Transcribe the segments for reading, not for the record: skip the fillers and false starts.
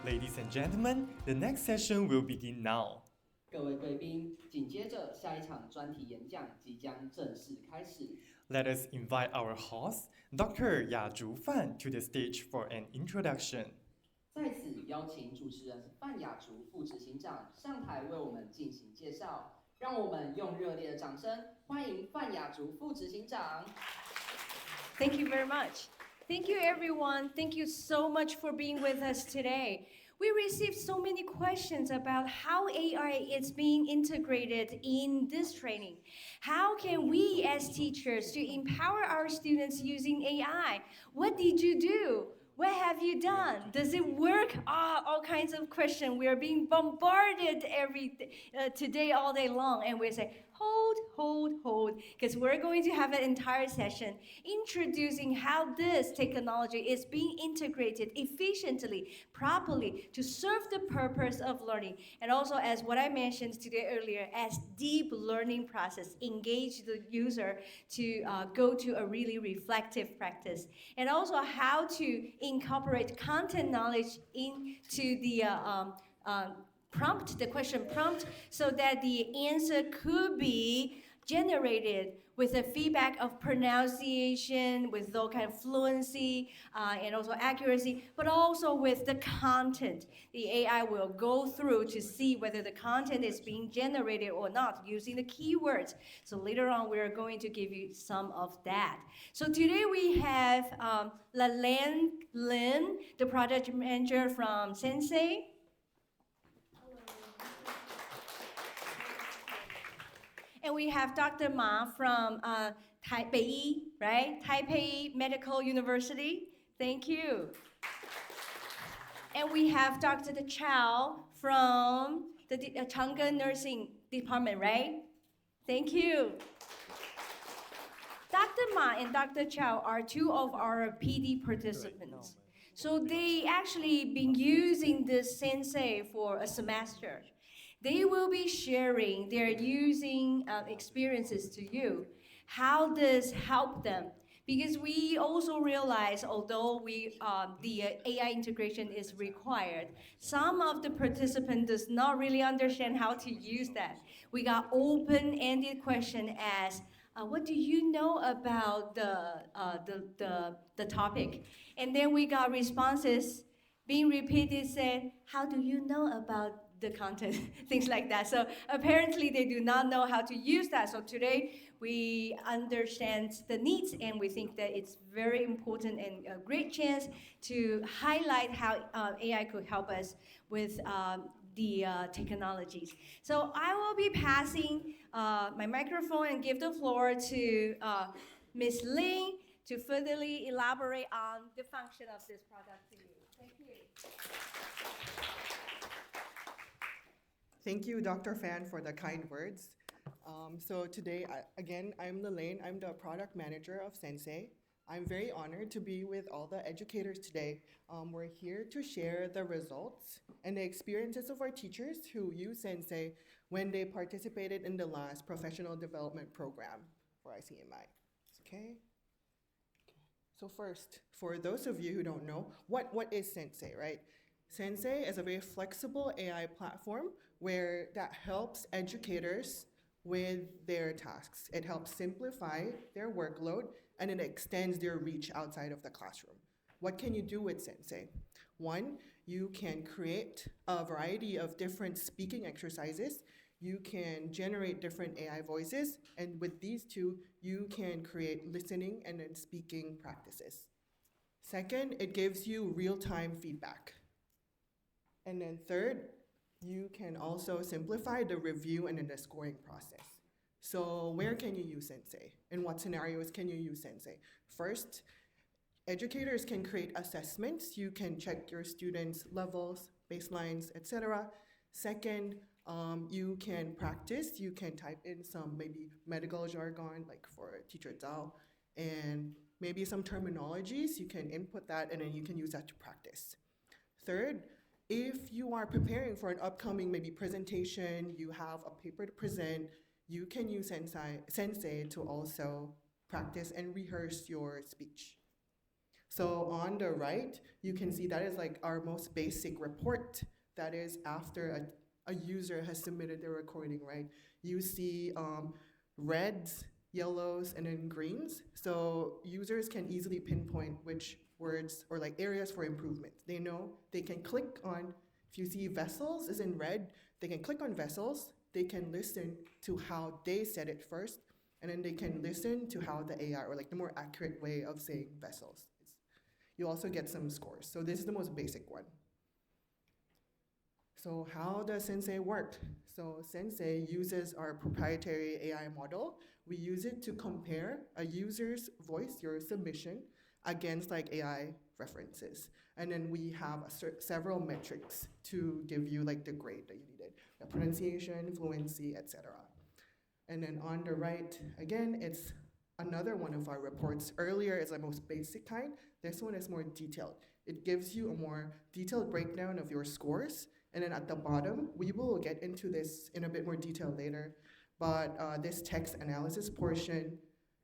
Ladies and gentlemen, the next session will begin now. 各位贵宾，紧接着下一场专题演讲即将正式开始。Let us invite our host, Dr. Yazhu Fan, to the stage for an introduction. 在此邀请主持人范雅竹副执行长上台为我们进行介绍，让我们用热烈的掌声欢迎范雅竹副执行长。Thank you very much. Thank you, everyone. Thank you so much for being with us today. We received so many questions about how AI is being integrated in this training. How can we as teachers to empower our students using AI? What did you do? What have you done? Does it work? All kinds of questions. We are being bombarded today, all day long, and we say, hold, because we're going to have an entire session introducing how this technology is being integrated efficiently, properly, to serve the purpose of learning. And also, as what I mentioned today earlier, as deep learning process, engage the user to go to a really reflective practice. And also how to incorporate content knowledge into the prompt, the question prompt, so that the answer could be generated with a feedback of pronunciation, with those kind of fluency, and also accuracy, but also with the content. The AI will go through to see whether the content is being generated or not using the keywords. So later on, we're going to give you some of that. So today we have Lan Lin, the project manager from Sensei. And we have Dr. Ma from Taipei, right? Taipei Medical University. Thank you. And we have Dr. Chow from the Chang'an Nursing Department, right? Thank you. Dr. Ma and Dr. Chow are two of our PD participants. So they actually been using this Sensei for a semester. They will be sharing their using experiences to you. How this help them? Because we also realize, although the AI integration is required, some of the participants does not really understand how to use that. We got open-ended question as, what do you know about the topic? And then we got responses being repeated, said, how do you know about the content, things like that. So apparently they do not know how to use that. So today we understand the needs, and we think that it's very important and a great chance to highlight how AI could help us with the technologies. So I will be passing my microphone and give the floor to Ms. Ling to furtherly elaborate on the function of this product to you. Thank you. Thank you, Dr. Fan, for the kind words. So today, I'm Lelaine. I'm the product manager of Sensei. I'm very honored to be with all the educators today. We're here to share the results and the experiences of our teachers who use Sensei when they participated in the last professional development program for ICMI. Okay? So first, for those of you who don't know, what is Sensei, right? Sensei is a very flexible AI platform that helps educators with their tasks. It helps simplify their workload, and it extends their reach outside of the classroom. What can you do with Sensei? One, you can create a variety of different speaking exercises. You can generate different AI voices, and with these two, you can create listening and then speaking practices. Second, it gives you real-time feedback. And then third, you can also simplify the review and then the scoring process. So where can you use Sensei? In what scenarios can you use Sensei? First, educators can create assessments. You can check your students' levels, baselines, etc. Second, you can practice. You can type in some maybe medical jargon, like for teacher Zhao, and maybe some terminologies. You can input that, and then you can use that to practice. Third, if you are preparing for an upcoming maybe presentation, you have a paper to present, you can use Sensei to also practice and rehearse your speech. So on the right, you can see that is like our most basic report. That is after a user has submitted their recording, right? You see reds, yellows, and then greens. So users can easily pinpoint which words or like areas for improvement. They know they can click on, if you see vessels is in red, they can click on vessels, they can listen to how they said it first, and then they can listen to how the AI or like the more accurate way of saying vessels. You also get some scores. So this is the most basic one. So how does Sensei work? So Sensei uses our proprietary AI model. We use it to compare a user's voice, your submission, against like AI references. And then we have several metrics to give you like the grade that you needed, the pronunciation, fluency, etc. And then on the right, again, it's another one of our reports. Earlier is the most basic kind. This one is more detailed. It gives you a more detailed breakdown of your scores. And then at the bottom, we will get into this in a bit more detail later. But this text analysis portion,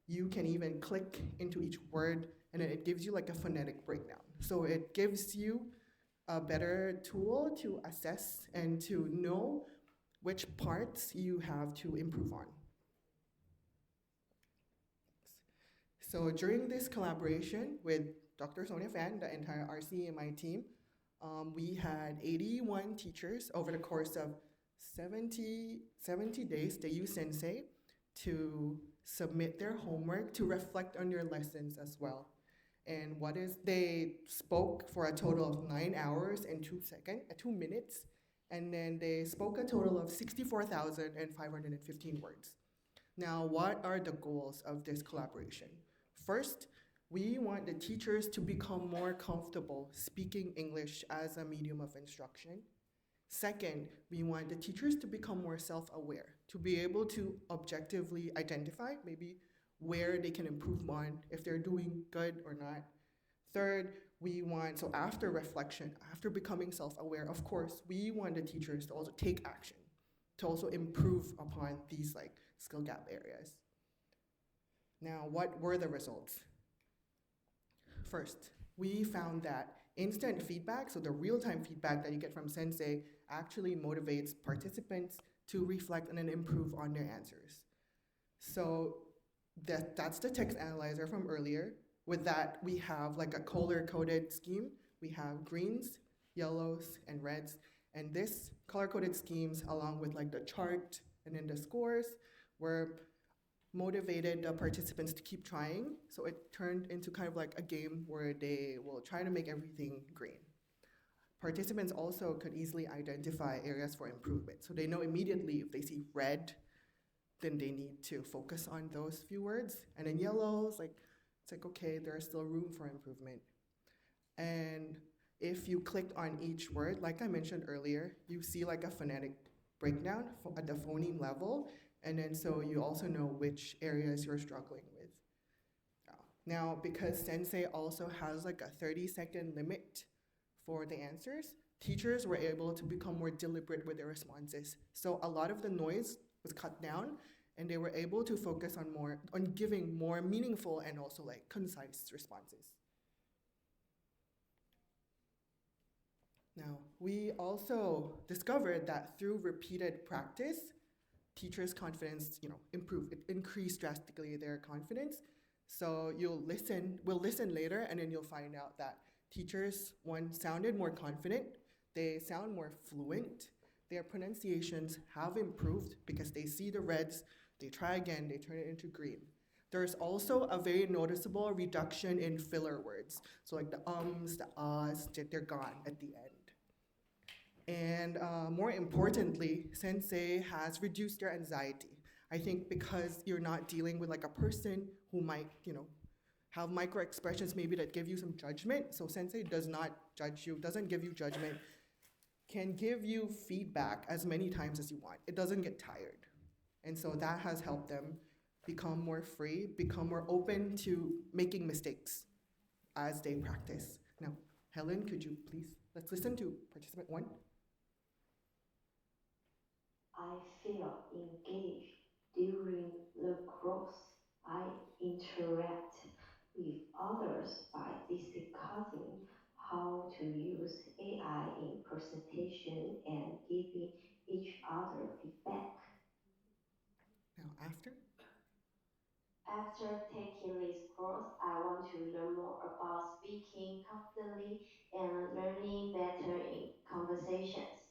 you can even click into each word, and then it gives you like a phonetic breakdown. So it gives you a better tool to assess and to know which parts you have to improve on. So during this collaboration with Dr. Sonia Fan, the entire RCEMI team, we had 81 teachers over the course of 70 days. They used Sensei to submit their homework to reflect on their lessons as well. And they spoke for a total of 9 hours and 2 minutes, and then they spoke a total of 64,515 words. Now, what are the goals of this collaboration? First, we want the teachers to become more comfortable speaking English as a medium of instruction. Second, we want the teachers to become more self-aware, to be able to objectively identify maybe where they can improve on, if they're doing good or not. Third, so after reflection, after becoming self-aware, of course, we want the teachers to also take action, to also improve upon these like skill gap areas. Now, what were the results? First, we found that instant feedback, so the real-time feedback that you get from Sensei, actually motivates participants to reflect and then improve on their answers. So that's the text analyzer from earlier. With that, we have like a color-coded scheme. We have greens, yellows, and reds. And this color-coded schemes, along with like the chart and then the scores, were motivated the participants to keep trying. So it turned into kind of like a game where they will try to make everything green. Participants also could easily identify areas for improvement. So they know immediately if they see red, then they need to focus on those few words. And then yellows, it's like, okay, there's still room for improvement. And if you clicked on each word, like I mentioned earlier, you see like a phonetic breakdown at the phoneme level. And then so you also know which areas you're struggling with. Now, because Sensei also has like a 30-second limit for the answers, teachers were able to become more deliberate with their responses. So a lot of the noise was cut down, and they were able to focus on giving more meaningful and also like concise responses. Now, we also discovered that through repeated practice, teachers' confidence, improved. It increased drastically their confidence. So we'll listen later, and then you'll find out that teachers, one, sounded more confident, they sound more fluent, their pronunciations have improved because they see the reds, they try again, they turn it into green. There's also a very noticeable reduction in filler words. So like the ums, the ahs, they're gone at the end. And more importantly, Sensei has reduced your anxiety. I think because you're not dealing with like a person who might, have micro expressions maybe that give you some judgment. So Sensei does not judge you, doesn't give you judgment, can give you feedback as many times as you want. It doesn't get tired. And so that has helped them become more free, become more open to making mistakes as they practice. Now, Helen, could you please, let's listen to participant 1. I feel engaged during the course. I interact with others by discussing how to use AI in presentation and giving each other feedback. Now, after? After taking this course, I want to learn more about speaking confidently and learning better in conversations.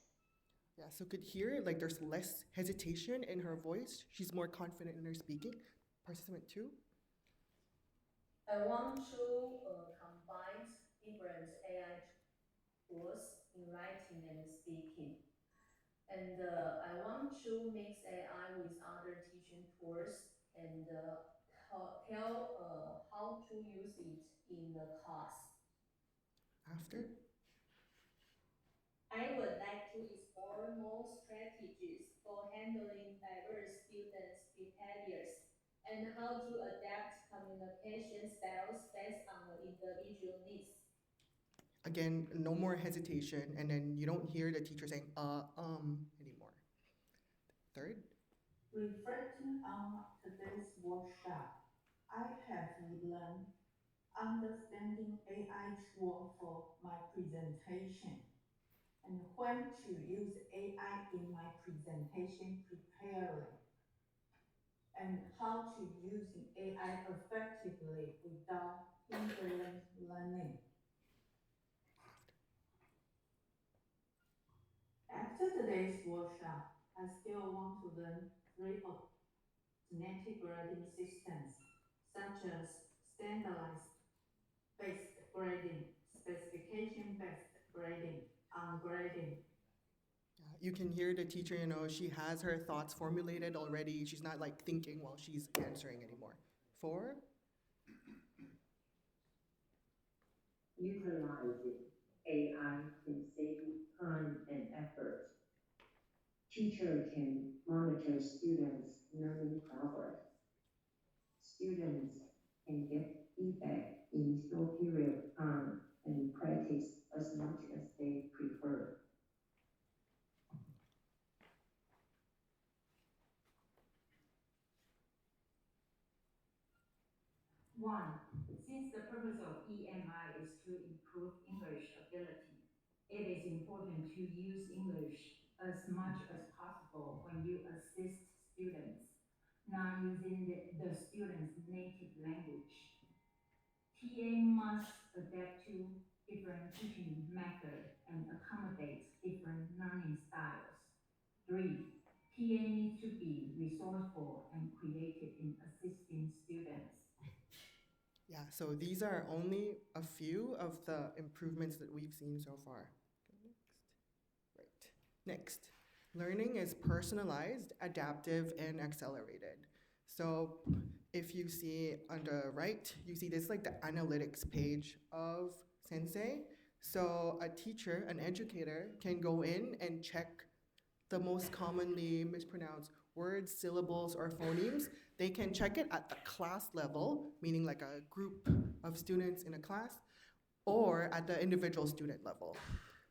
Yeah, so could hear like there's less hesitation in her voice. She's more confident in her speaking. Participant 2. I want to combine different AI tools in writing and speaking. And I want to mix AI with other teaching tools and tell how to use it in the class. After? I would like to explore more strategies for handling diverse students' behaviors and how to adapt communication styles based on the individual needs. Again, no more hesitation, and then you don't hear the teacher saying anymore. Third? Reflecting on today's workshop, I have learned understanding AI tool for my presentation and when to use AI in my presentation preparing and how to use AI effectively without hindering learning. After today's workshop, I still want to learn three alternative grading systems, such as standardized based grading, specification-based grading, ungrading. You can hear the teacher, she has her thoughts formulated already. She's not like thinking while she's answering anymore. 4. Utilizing AI can save time and effort. Teacher can monitor students' learning progress. Students can get feedback in short period of time and practice as much as they prefer. One, since the purpose of EMI is to improve English ability, it is important to use English as much as possible when you assist students, not using the student's native language. TA must adapt to different teaching methods and accommodate different learning styles. 3, TA needs to be resourceful and creative in assisting students. Yeah, so these are only a few of the improvements that we've seen so far. Next, learning is personalized, adaptive, and accelerated. So if you see on the right, you see this like the analytics page of Sensei. So a teacher, an educator, can go in and check the most commonly mispronounced words, syllables, or phonemes. They can check it at the class level, meaning like a group of students in a class, or at the individual student level.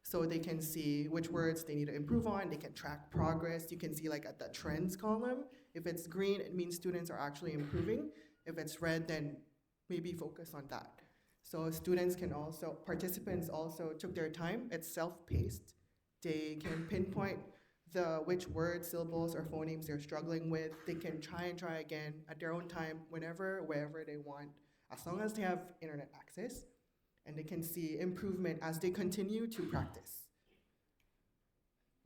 So they can see which words they need to improve on, they can track progress. You can see like at the trends column, if it's green, it means students are actually improving. If it's red, then maybe focus on that. So participants also took their time. It's self-paced. They can pinpoint which words, syllables, or phonemes they're struggling with. They can try again at their own time, wherever they want, as long as they have internet access, and they can see improvement as they continue to practice.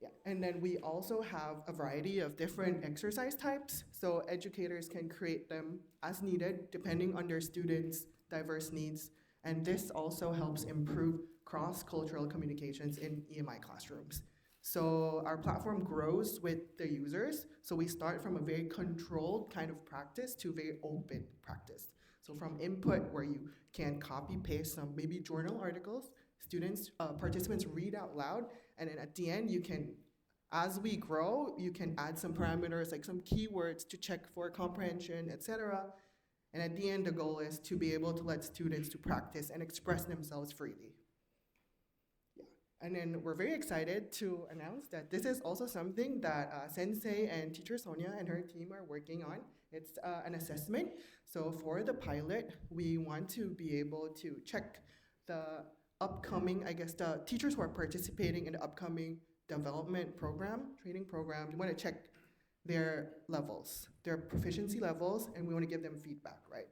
Yeah, and then we also have a variety of different exercise types, so educators can create them as needed, depending on their students' diverse needs, and this also helps improve cross-cultural communications in EMI classrooms. So our platform grows with the users. So we start from a very controlled kind of practice to very open practice. So from input where you can copy paste some maybe journal articles, participants read out loud, and then at the end as we grow, you can add some parameters like some keywords to check for comprehension, etc. And at the end, the goal is to be able to let students to practice and express themselves freely. And then we're very excited to announce that this is also something that Sensei and teacher Sonia and her team are working on. It's an assessment. So for the pilot, we want to be able to check the upcoming, I guess, the teachers who are participating in the upcoming development program, training program. We want to check their levels, their proficiency levels, and we want to give them feedback, right?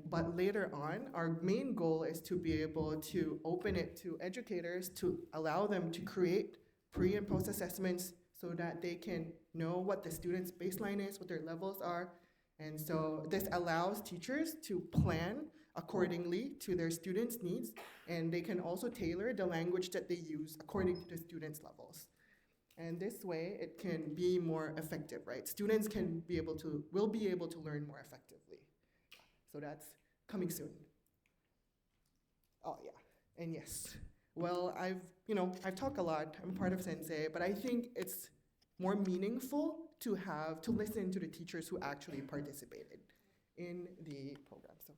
But later on, our main goal is to be able to open it to educators to allow them to create pre and post assessments so that they can know what the student's baseline is, what their levels are. And so this allows teachers to plan accordingly to their students' needs, and they can also tailor the language that they use according to the students' levels. And this way, it can be more effective, right? Students will be able to learn more effectively. So that's coming soon. Oh yeah, and yes. Well, I've talked a lot. I'm part of Sensei, but I think it's more meaningful to listen to the teachers who actually participated in the program. So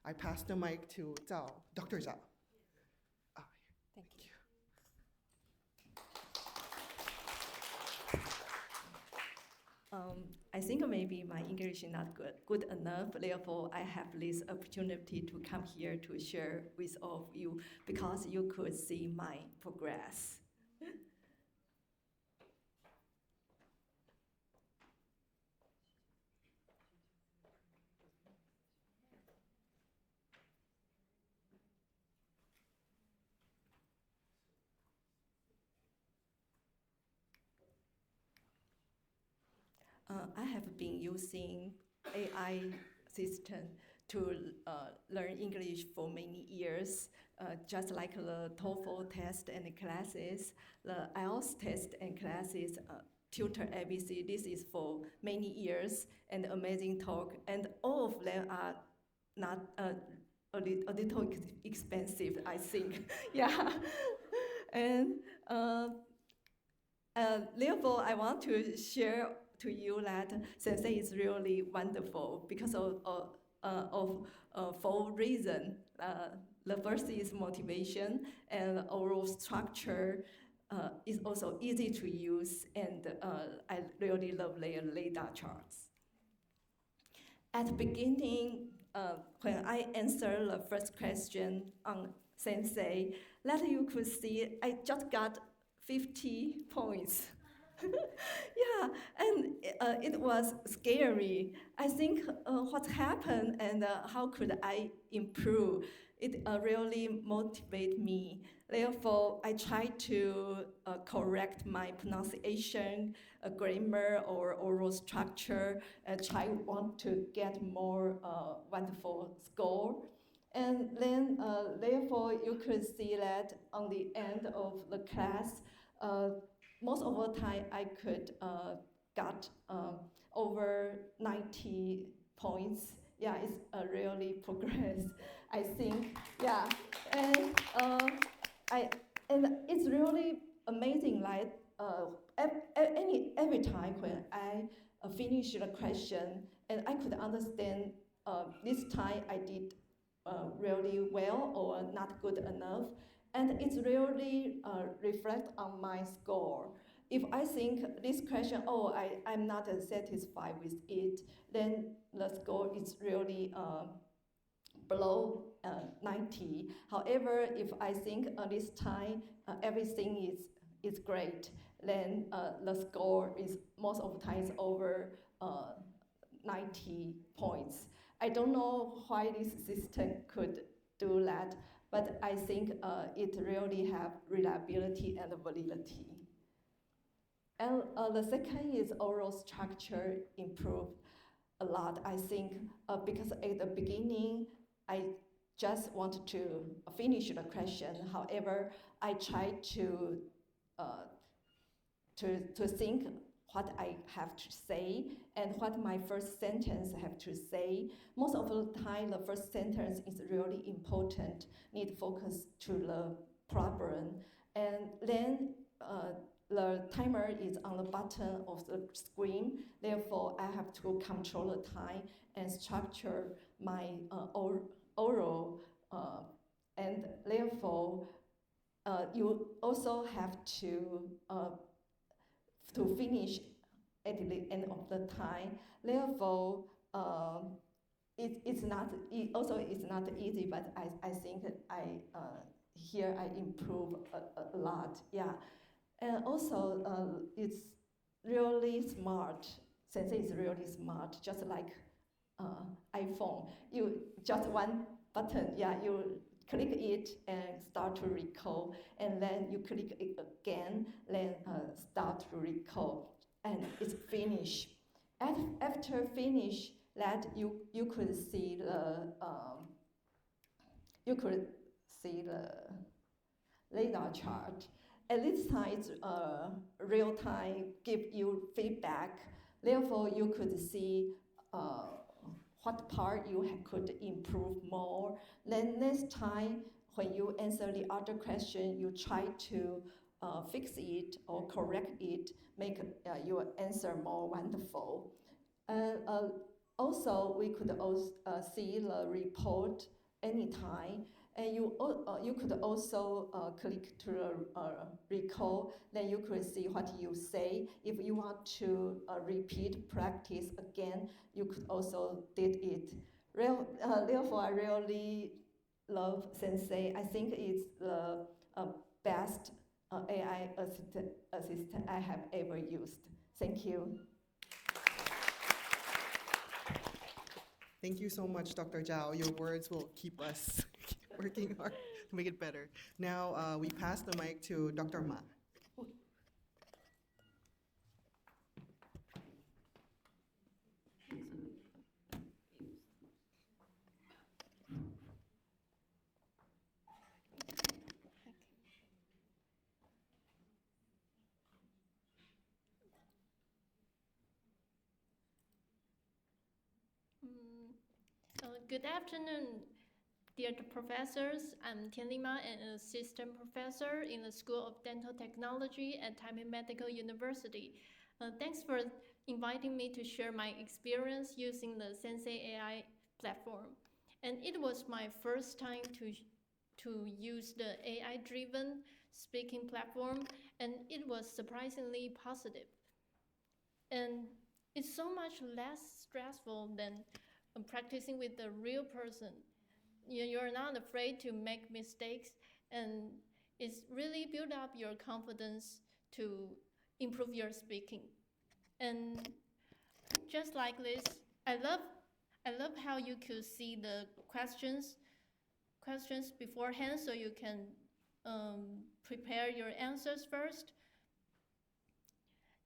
I pass the mic to Zhao, Dr. Zhao. Thank you. I think maybe my English is not good enough. Therefore, I have this opportunity to come here to share with all of you because you could see my progress. I have been using AI system to learn English for many years, just like the TOEFL test and classes, the IELTS test and classes, Tutor ABC. This is for many years, and Amazing Talk, and all of them are not a little expensive, I think. Yeah, and therefore, I want to share to you that Sensei is really wonderful because of 4 reasons. The first is motivation, and overall structure is also easy to use, and I really love their radar charts. At the beginning, when I answered the first question on Sensei, that you could see I just got 50 points. Yeah, and it was scary. I think what happened and how could I improve? It really motivated me. Therefore, I try to correct my pronunciation, grammar, or oral structure, and want to get more wonderful score. And then, therefore, you could see that on the end of the class, most of the time I could got over 90 points. Yeah, it's a really progress, I think. Yeah, and and it's really amazing. Like every time when I finish the question and I could understand this time I did really well or not good enough, and it's really reflect on my score. If I think this question, I'm not satisfied with it, then the score is really below 90. However, if I think this time everything is great, then the score is most of the times over 90 points. I don't know why this system could do that, but I think it really have reliability and validity. And the second is oral structure improved a lot, I think, because at the beginning, I just wanted to finish the question. However, I tried to think what I have to say and what my first sentence have to say. Most of the time, the first sentence is really important, need focus to the problem. And then the timer is on the bottom of the screen. Therefore, I have to control the time and structure my oral. And therefore, you also have to finish at the end of the time. Therefore, it's not easy, but I think here I improve a lot. Yeah, and also it's really smart. Sensei is really smart, just like iPhone. You just one button, yeah, you click it and start to record, and then you click it again, then start to record, and it's finished. After finish, that you could see the radar chart. At this time, it's real time, give you feedback. Therefore, you could see what part you could improve more. Then next time, when you answer the other question, you try to fix it or correct it, make your answer more wonderful. Also, we could also see the report anytime. And you could also click to record, then you could see what you say. If you want to repeat practice again, you could also did it. Therefore, I really love Sensei. I think it's the best AI assistant I have ever used. Thank you. Thank you so much, Dr. Zhao. Your words will keep us working hard to make it better. Now we pass the mic to Dr. Ma. Good afternoon, dear professors. I'm Tianlima, an assistant professor in the School of Dental Technology at Taipei Medical University. Thanks for inviting me to share my experience using the Sensei AI platform. And it was my first time to use the AI-driven speaking platform, and it was surprisingly positive. And it's so much less stressful than practicing with a real person. You're not afraid to make mistakes, and it's really build up your confidence to improve your speaking. And just like this, I love how you could see the questions beforehand, so you can prepare your answers first.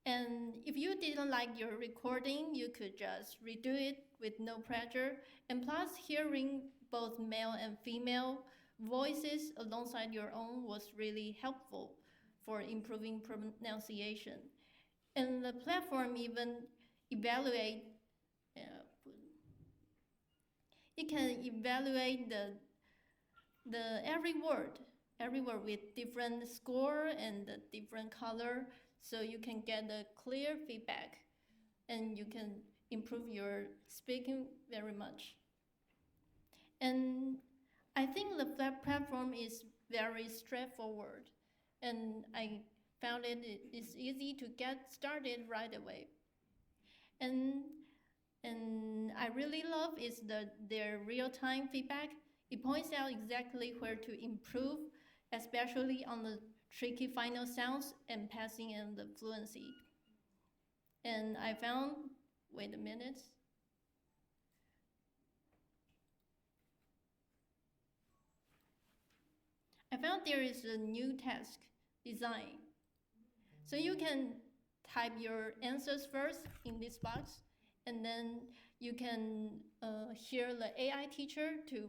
And if you didn't like your recording, you could just redo it with no pressure. And plus, hearing both male and female voices alongside your own was really helpful for improving pronunciation. And the platform even evaluate, it can evaluate the every word with different score and different color, so you can get a clear feedback and you can improve your speaking very much. And I think the platform is very straightforward, and I found it's easy to get started right away. And I really love is their real-time feedback. It points out exactly where to improve, especially on the tricky final sounds and passing and the fluency. And I found, wait a minute. I found there is a new task design. So you can type your answers first in this box, and then you can hear the AI teacher to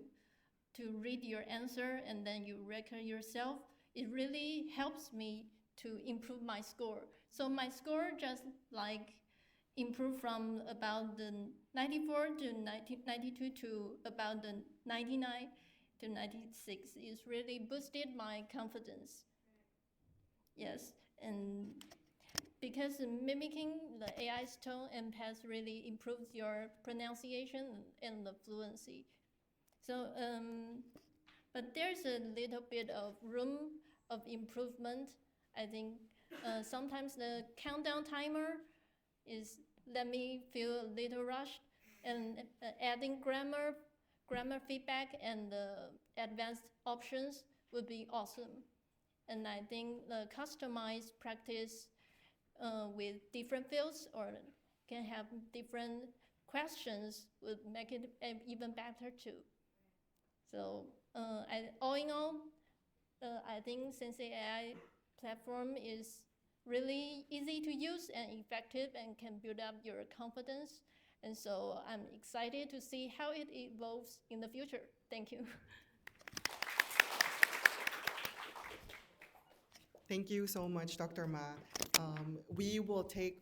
read your answer, and then you record yourself. It really helps me to improve my score. So my score just like improved from about the 94 to 92 to about the 99 to 96. It's really boosted my confidence. Yes, and because mimicking the AI's tone and pass really improves your pronunciation and the fluency. So, but there's a little bit of room of improvement. I think sometimes the countdown timer is let me feel a little rushed, and adding grammar feedback and advanced options would be awesome. And I think the customized practice with different fields or can have different questions would make it even better too. So all in all, I think Sensei AI platform is really easy to use and effective and can build up your confidence. And so I'm excited to see how it evolves in the future. Thank you. Thank you so much, Dr. Ma.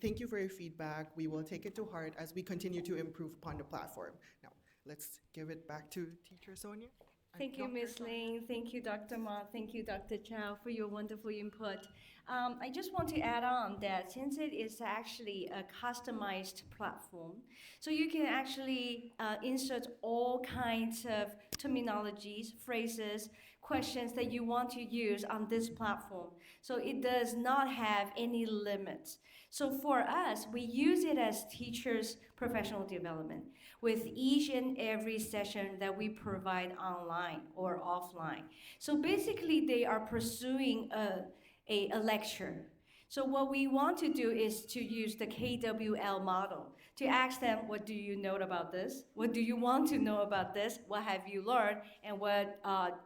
Thank you for your feedback. We will take it to heart as we continue to improve upon the platform. Now, let's give it back to Teacher Sonia. Thank you, Ms. Ling. Thank you, Dr. Ma. Thank you, Dr. Chow, for your wonderful input. I just want to add on that Sensei is actually a customized platform. So you can actually insert all kinds of terminologies, phrases, questions that you want to use on this platform. So it does not have any limits. So for us, we use it as teachers' professional development with each and every session that we provide online or offline. So basically, they are pursuing a lecture. So what we want to do is to use the KWL model to ask them, what do you know about this? What do you want to know about this? What have you learned? And what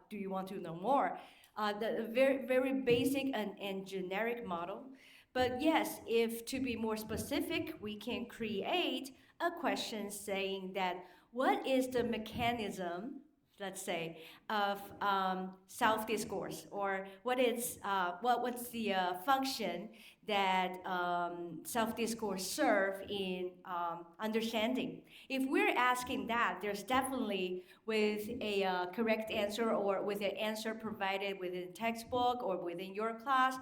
do you want to know more? The very, very basic and generic model. But yes, if to be more specific, we can create a question saying that what is the mechanism, let's say, of self-discourse, or what's the function that self-discourse serve in understanding. If we're asking that, there's definitely with a correct answer or with an answer provided within textbook or within your class,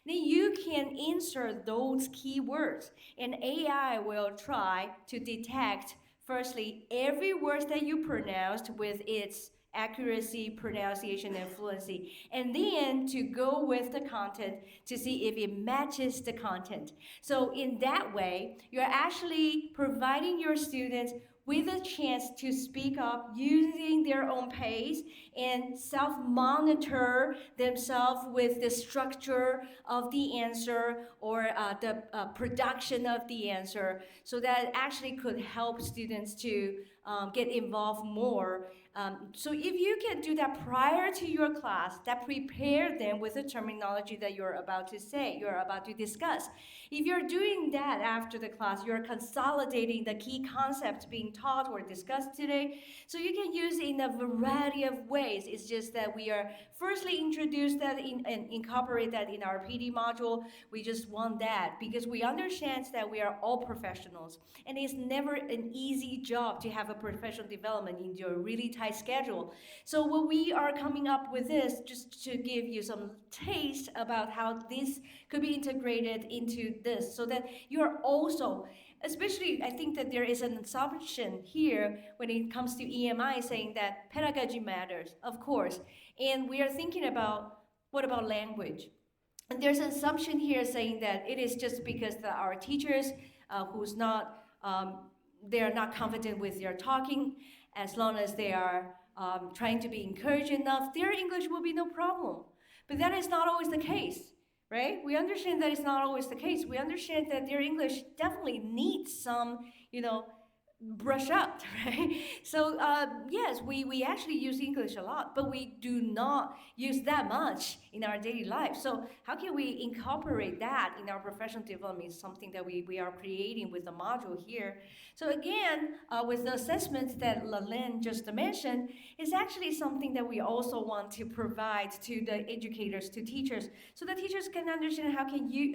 then you can insert those keywords, and AI will try to detect, firstly, every word that you pronounced with its accuracy, pronunciation, and fluency, and then to go with the content to see if it matches the content. So in that way, you're actually providing your students with a chance to speak up using their own pace and self-monitor themselves with the structure of the answer or the production of the answer, so that actually could help students to get involved more. So if you can do that prior to your class, that prepare them with the terminology that you're about to say, you're about to discuss. If you're doing that after the class, you're consolidating the key concepts being taught or discussed today. So you can use it in a variety of ways. It's just that we are firstly introduce that and incorporate that in our PD module. We just want that because we understand that we are all professionals, and it's never an easy job to have a professional development in your really tight schedule. So what we are coming up with is just to give you some taste about how this could be integrated into this, so that you're also, especially, I think that there is an assumption here when it comes to EMI saying that pedagogy matters, of course. And we are thinking about, what about language? And there's an assumption here saying that it is just because our teachers they are not confident with their talking, as long as they are trying to be encouraged enough, their English will be no problem. But that is not always the case. Right? We understand that it's not always the case. We understand that their English definitely needs some, brush up, right? So yes, we actually use English a lot, but we do not use that much in our daily life. So how can we incorporate that in our professional development is something that we are creating with the module here. So again, with the assessments that Lalin just mentioned, is actually something that we also want to provide to the educators, to teachers, so that teachers can understand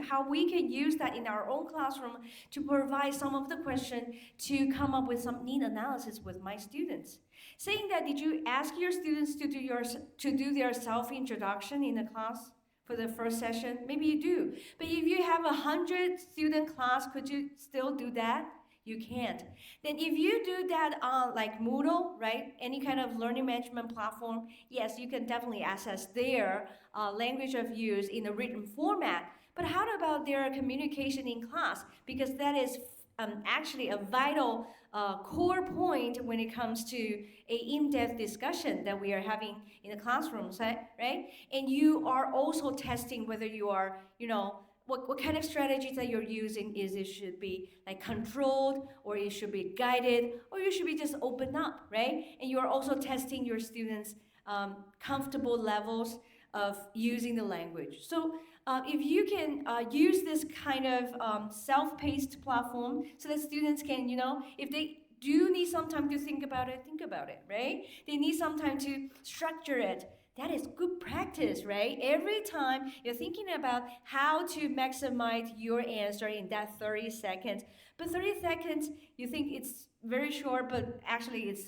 how we can use that in our own classroom to provide some of the questions to come up with some neat analysis with my students. Saying that, did you ask your students to do their self-introduction in the class for the first session? Maybe you do. But if you have 100 student class, could you still do that? You can't. Then if you do that on like Moodle, right, any kind of learning management platform, yes, you can definitely access their language of use in a written format. But how about their communication in class? Because that is actually a vital core point when it comes to a in-depth discussion that we are having in the classrooms, right? And you are also testing whether you are, what kind of strategies that you're using is it should be like controlled, or it should be guided, or you should be just open up, right? And you're also testing your students' comfortable levels of using the language. So if you can use this kind of self-paced platform so that students can, if they do need some time to think about it, right? They need some time to structure it. That is good practice, right? Every time you're thinking about how to maximize your answer in that 30 seconds. But 30 seconds, you think it's very short, but actually it's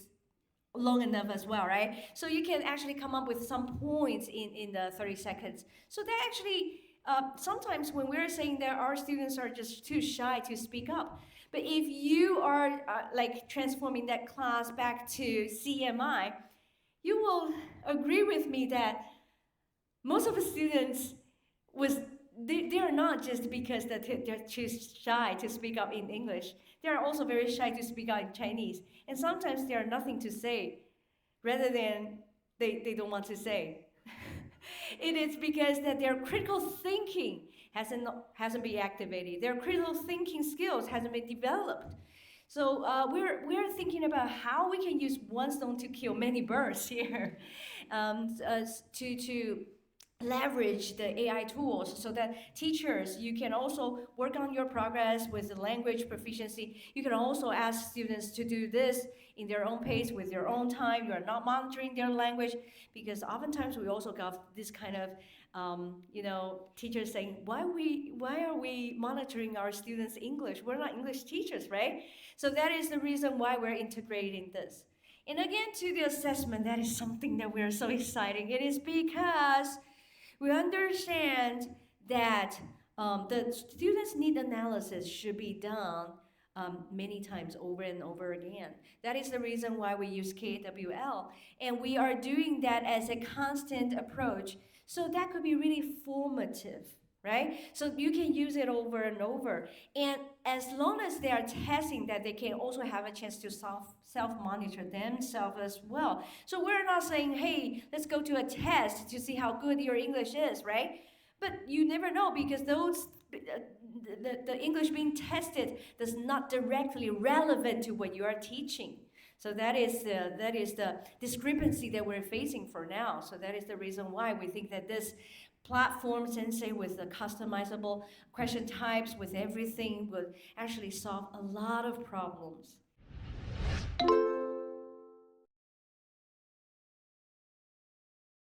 long enough as well, right? So you can actually come up with some points in the 30 seconds. So that actually, sometimes when we're saying that our students are just too shy to speak up, but if you are like transforming that class back to CMI, you will agree with me that most of the students they are not just because that they're too shy to speak up in English. They are also very shy to speak out in Chinese. And sometimes they are nothing to say rather than they don't want to say. It is because that their critical thinking hasn't been activated. Their critical thinking skills hasn't been developed. So we're thinking about how we can use one stone to kill many birds here, to leverage the AI tools so that teachers, you can also work on your progress with the language proficiency. You can also ask students to do this in their own pace with their own time. You are not monitoring their language, because oftentimes we also got this kind of teachers saying, why are we monitoring our students' English? We're not English teachers, right? So that is the reason why we're integrating this. And again, to the assessment, that is something that we're so exciting. It is because we understand that the students' need analysis should be done many times over and over again. That is the reason why we use KWL. And we are doing that as a constant approach. So that could be really formative, right? So you can use it over and over. And as long as they are testing that, they can also have a chance to self-monitor themselves as well. So we're not saying, hey, let's go to a test to see how good your English is, right? But you never know, because the English being tested does not directly relevant to what you are teaching. So that is the discrepancy that we're facing for now. So that is the reason why we think that this platform, Sensei, with the customizable question types, with everything, would actually solve a lot of problems.